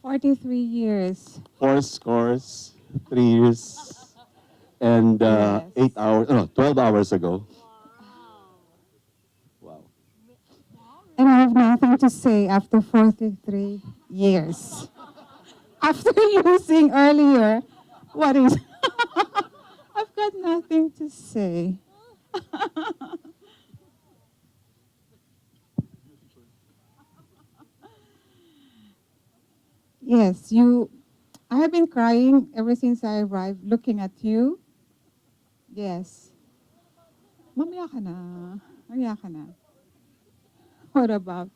43 years. Four scores, 3 years, and Yes. 8 hours, no, 12 hours ago. Wow. And I have nothing to say after 43 years. After losing earlier, what is... I've got nothing to say. Yes, I have been crying ever since I arrived, looking at you. Yes. Mamaya ka na. Mamaya ka na. What about?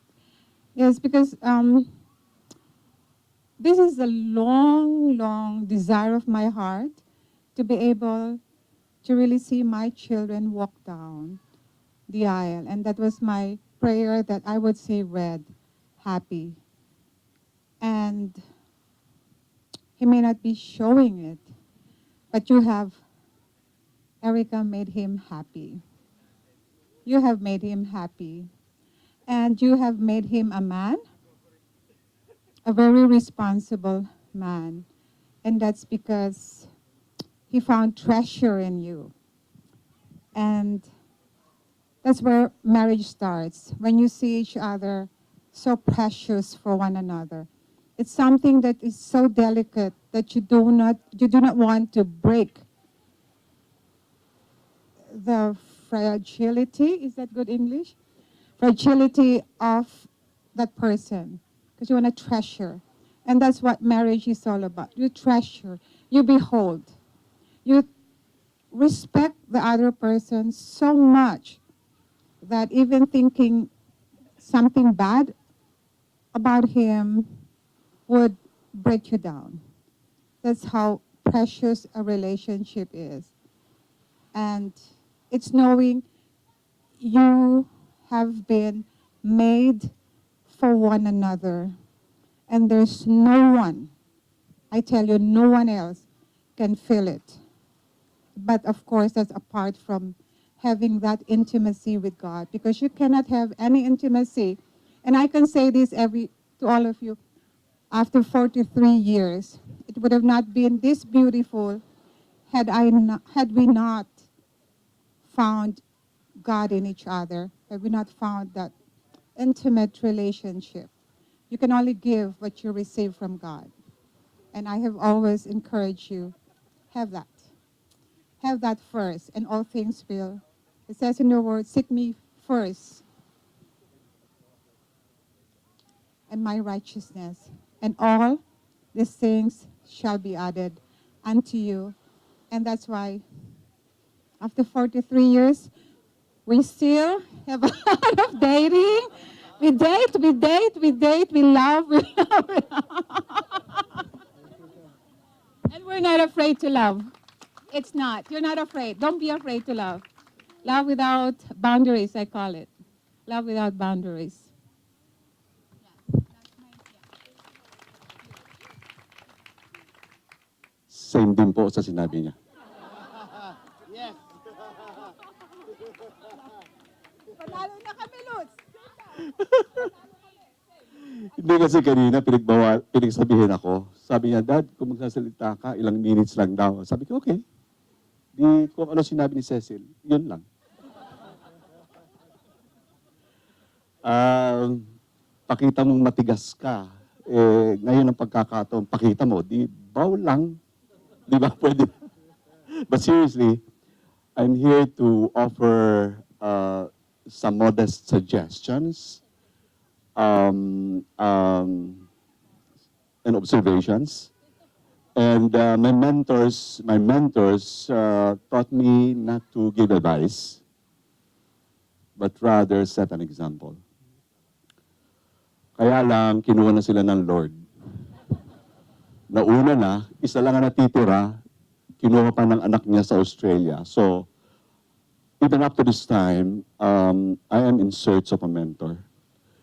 Yes, because this is a long, long desire of my heart to be able to really see my children walk down the aisle. And that was my prayer, that I would see red, happy. And he may not be showing it, but you have, Erica, made him happy. You have made him happy. And you have made him a man, a very responsible man. And that's because he found treasure in you. And that's where marriage starts, when you see each other so precious for one another. It's something that is so delicate that you do not want to break the fragility, is that good English? Fragility of that person, because you want to treasure. And that's what marriage is all about. You treasure, you behold, you respect the other person so much that even thinking something bad about him would break you down. That's how precious a relationship is. And it's knowing you have been made for one another. And there's no one, I tell you, no one else can fill it. But of course, that's apart from having that intimacy with God, because you cannot have any intimacy. And I can say this to all of you, after 43 years, it would have not been this beautiful had we not found God in each other, had we not found that intimate relationship. You can only give what you receive from God. And I have always encouraged you, have that. Have that first, and all things will. It says in the word, seek me first, and my righteousness, and all these things shall be added unto you. And that's why, after 43 years, we still have a lot of dating. We date, we love, we love. And we're not afraid to love. It's not. You're not afraid. Don't be afraid to love. Love without boundaries, I call it. Love without boundaries. Same din po sa sinabi niya. Panalo na kami, Lutz. Hindi kasi kanina pinagsabihin ako. Sabi niya, Dad, kung magsasalita ka, ilang minutes lang daw. Sabi ko, okay. Di kung ano sinabi ni Cecil, yun lang. Pakita mong matigas ka. Ngayon ang pagkakataon, pakita mo, di baw lang. Di ba pwede? But seriously, I'm here to offer some modest suggestions and observations. And my mentors taught me not to give advice, but rather set an example. Kaya lang, kinuha na sila ng Lord. Nauna na, isa lang ang natitira, kinuha pa ng anak niya sa Australia. So, even up to this time, I am in search of a mentor.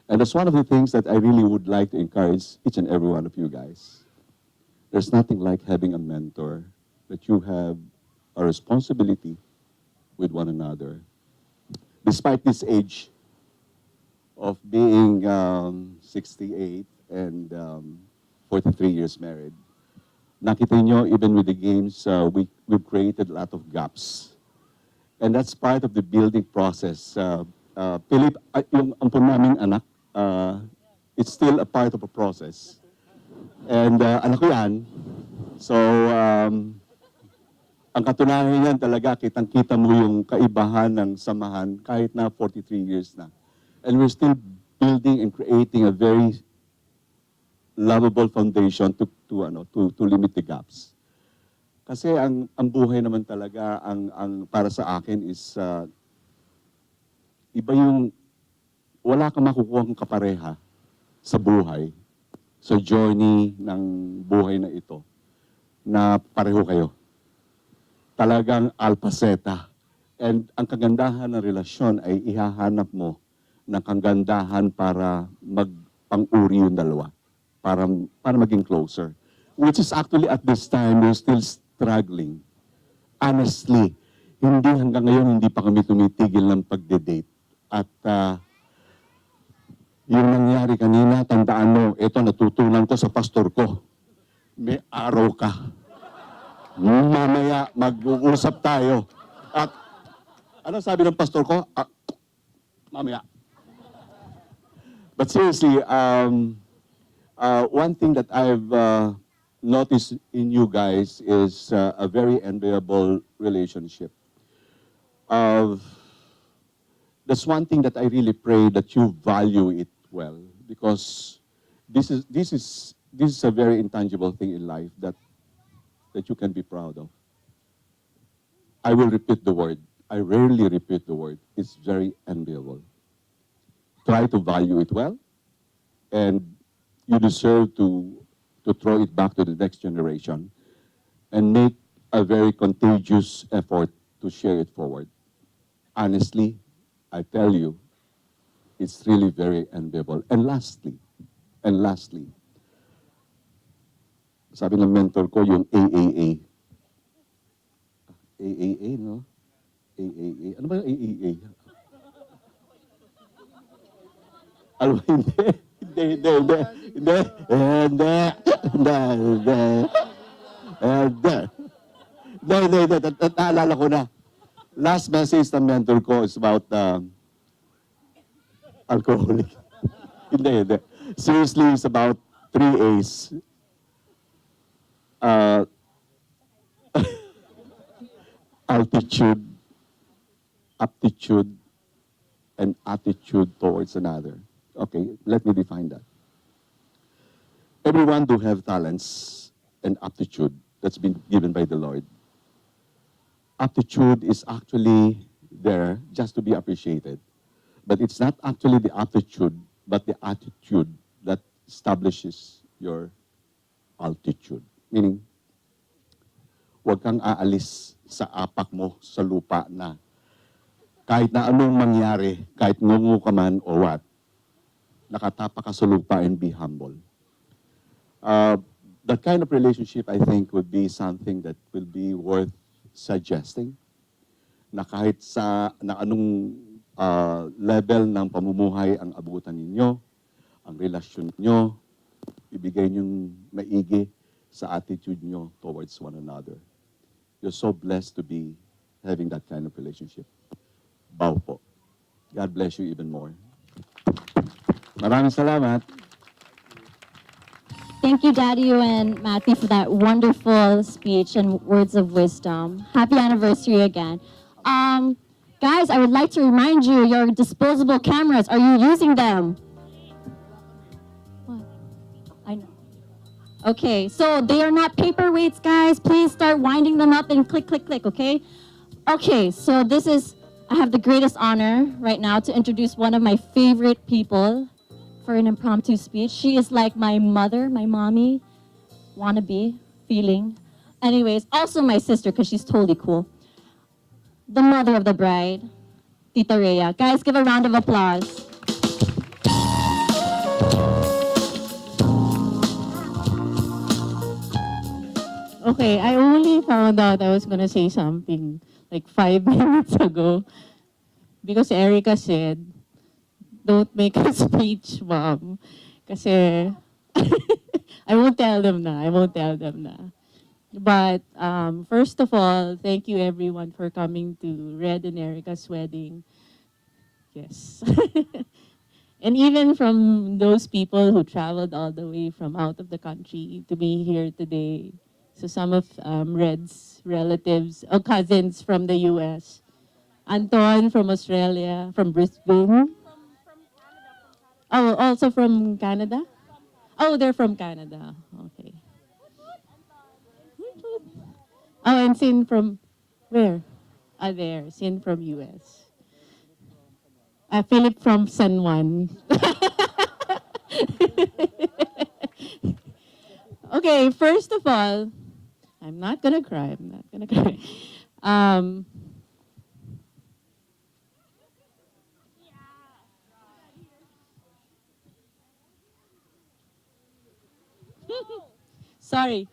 And that's one of the things that I really would like to encourage each and every one of you guys. There's nothing like having a mentor, that you have a responsibility with one another. Despite this age of being 68 and 43 years married. Nakita nyo, even with the games, we've created a lot of gaps. And that's part of the building process. Philip, yung ampun naming anak, it's still a part of a process. And anak ko yan. So, ang katunayan niyan talaga, kitang-kita mo yung kaibahan ng samahan kahit na 43 years na. And we're still building and creating a very lovable foundation to limit the gaps. Kasi ang buhay naman talaga, ang para sa akin is, iba yung, wala kang makukuha kang kapareha sa buhay, sa journey ng buhay na ito, na pareho kayo. Talagang alpha zeta. And ang kagandahan ng relasyon ay ihahanap mo ng kagandahan para magpang-uri yung dalawa, para maging closer. Which is actually at this time, we're still struggling. Honestly, hindi hanggang ngayon, hindi pa kami tumitigil ng pagde-date. At yung nangyari kanina, tandaan mo, ito natutunan ko sa pastor ko. May araw ka. Mamaya, mag-uusap tayo. At ano sabi ng pastor ko? Mamaya. But seriously, one thing that I've noticed in you guys is a very enviable relationship. That's one thing that I really pray that you value it well, because this is a very intangible thing in life that you can be proud of. I will repeat the word. I rarely repeat the word. It's very enviable. Try to value it well, and you deserve to throw it back to the next generation and make a very contagious effort to share it forward. Honestly, I tell you, it's really very enviable. And lastly, sabi ng mentor ko, yung AAA. AAA, no? AAA. Ano ba yung AAA? Alam mo, hindi. Naalala ko na. Last message ng mentor ko is about alcoholic. Hindi. Seriously, it's about 3 A's. Altitude, aptitude, and attitude towards another. Okay, let me define that. Everyone do have talents and aptitude that's been given by the Lord. Aptitude is actually there just to be appreciated. But it's not actually the aptitude, but the attitude that establishes your altitude. Meaning, huwag kang aalis sa apak mo sa lupa na kahit na anong mangyari, kahit ngungu ka man or what, nakatapa ka sa lupa and be humble. That kind of relationship, I think, would be something that will be worth suggesting, na kahit na anong level ng pamumuhay ang abutan ninyo, ang relasyon nyo, ibigay niyong maigi sa attitude nyo towards one another. You're so blessed to be having that kind of relationship. Bow po. God bless you even more. Maraming salamat. Thank you, Daddy and Matthew, for that wonderful speech and words of wisdom. Happy anniversary again. Guys, I would like to remind you, your disposable cameras, are you using them? What? I know. Okay, so they are not paperweights, guys. Please start winding them up and click, click, click, okay? Okay, so I have the greatest honor right now to introduce one of my favorite people for an impromptu speech. She is like my mother, my mommy, wannabe, feeling. Anyways, also my sister, because she's totally cool. The mother of the bride, Tita Rhea. Guys, give a round of applause. Okay, I only found out I was gonna say something like 5 minutes ago because Erica said, "Don't make a speech, Mom." Kasi I I won't tell them na. I won't tell them na. But first of all, thank you everyone for coming to Red and Erica's wedding. Yes. And even from those people who traveled all the way from out of the country to be here today. So some of Red's relatives, or cousins from the US. Anton from Australia, from Brisbane. Oh, also from Canada? Oh, they're from Canada. Okay. Oh, and Sin from where? Ah, there. Sin from US. Philip from San Juan. Okay, first of all, I'm not gonna cry. I'm not gonna cry. Um, sorry.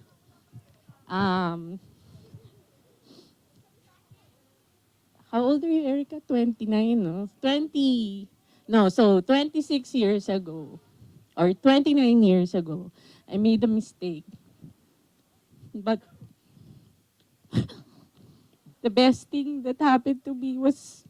Um, how old are you, Erica? 29, no? 20. No, so 26 years ago, or 29 years ago, I made a mistake. But the best thing that happened to me was